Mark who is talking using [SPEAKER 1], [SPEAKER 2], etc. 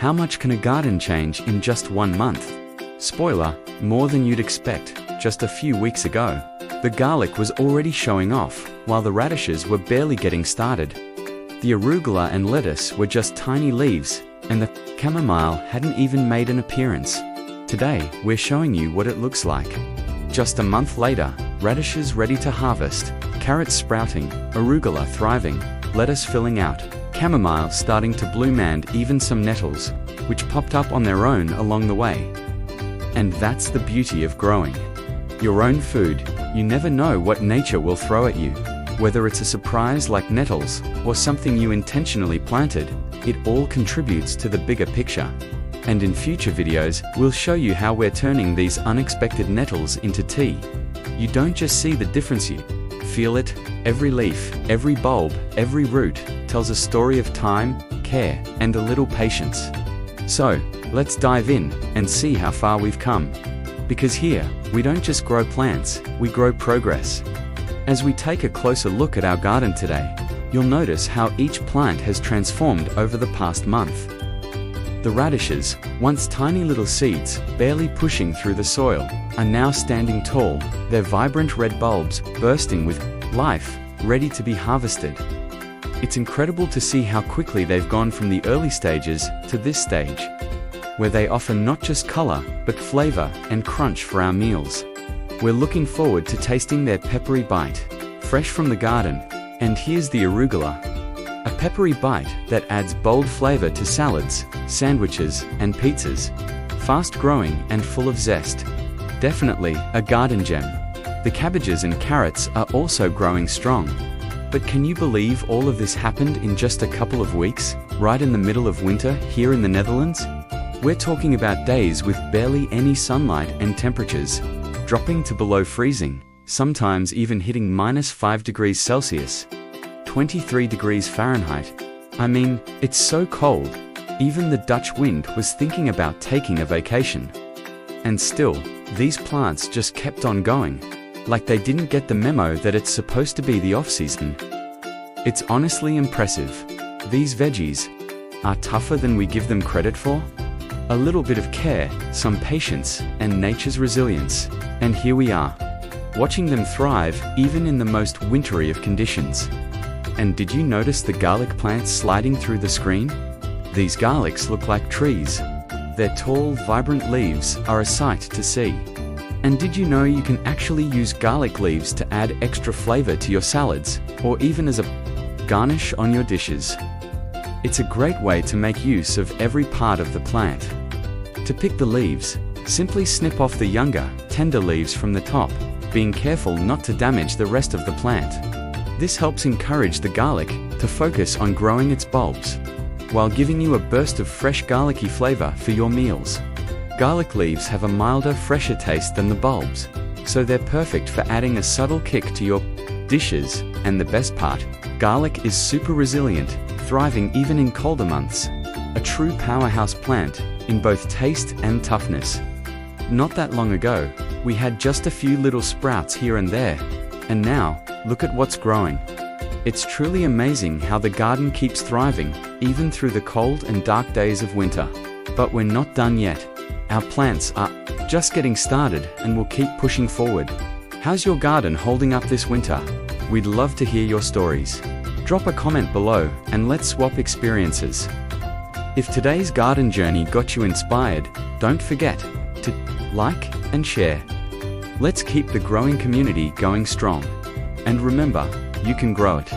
[SPEAKER 1] How much can a garden change in just 1 month? Spoiler, more than you'd expect. Just a few weeks ago, the garlic was already showing off, while the radishes were barely getting started. The arugula and lettuce were just tiny leaves, and the chamomile hadn't even made an appearance. Today, we're showing you what it looks like. Just a month later, radishes ready to harvest, carrots sprouting, arugula thriving, lettuce filling out, chamomile starting to bloom, and even some nettles, which popped up on their own along the way. And that's the beauty of growing your own food. You never know what nature will throw at you. Whether it's a surprise like nettles, or something you intentionally planted, it all contributes to the bigger picture. And in future videos, we'll show you how we're turning these unexpected nettles into tea. You don't just see the difference, you feel it. Every leaf, every bulb, every root tells a story of time, care, and a little patience. So, let's dive in and see how far we've come. Because here, we don't just grow plants, we grow progress. As we take a closer look at our garden today, you'll notice how each plant has transformed over the past month. The radishes, once tiny little seeds, barely pushing through the soil, are now standing tall, their vibrant red bulbs bursting with life, ready to be harvested. It's incredible to see how quickly they've gone from the early stages to this stage, where they offer not just color, but flavor and crunch for our meals. We're looking forward to tasting their peppery bite, fresh from the garden. And here's the arugula, a peppery bite that adds bold flavor to salads, sandwiches, and pizzas. Fast growing and full of zest. Definitely a garden gem. The cabbages and carrots are also growing strong. But can you believe all of this happened in just a couple of weeks, right in the middle of winter here in the Netherlands? We're talking about days with barely any sunlight and temperatures dropping to below freezing, sometimes even hitting -5 degrees Celsius, 23 degrees Fahrenheit. I mean, it's so cold, even the Dutch wind was thinking about taking a vacation. And still, these plants just kept on going, like they didn't get the memo that it's supposed to be the off-season. It's honestly impressive. These veggies are tougher than we give them credit for. A little bit of care, some patience, and nature's resilience. And here we are, watching them thrive even in the most wintry of conditions. And did you notice the garlic plants sliding through the screen? These garlics look like trees. Their tall, vibrant leaves are a sight to see. And did you know you can actually use garlic leaves to add extra flavor to your salads, or even as a garnish on your dishes? It's a great way to make use of every part of the plant. To pick the leaves, simply snip off the younger, tender leaves from the top, being careful not to damage the rest of the plant. This helps encourage the garlic to focus on growing its bulbs, while giving you a burst of fresh garlicky flavor for your meals. Garlic leaves have a milder, fresher taste than the bulbs, so they're perfect for adding a subtle kick to your dishes. And the best part, garlic is super resilient, thriving even in colder months. A true powerhouse plant in both taste and toughness. Not that long ago, we had just a few little sprouts here and there, and now, look at what's growing. It's truly amazing how the garden keeps thriving, even through the cold and dark days of winter. But we're not done yet. Our plants are just getting started and will keep pushing forward. How's your garden holding up this winter? We'd love to hear your stories. Drop a comment below and let's swap experiences. If today's garden journey got you inspired, don't forget to like and share. Let's keep the growing community going strong. And remember, you can grow it.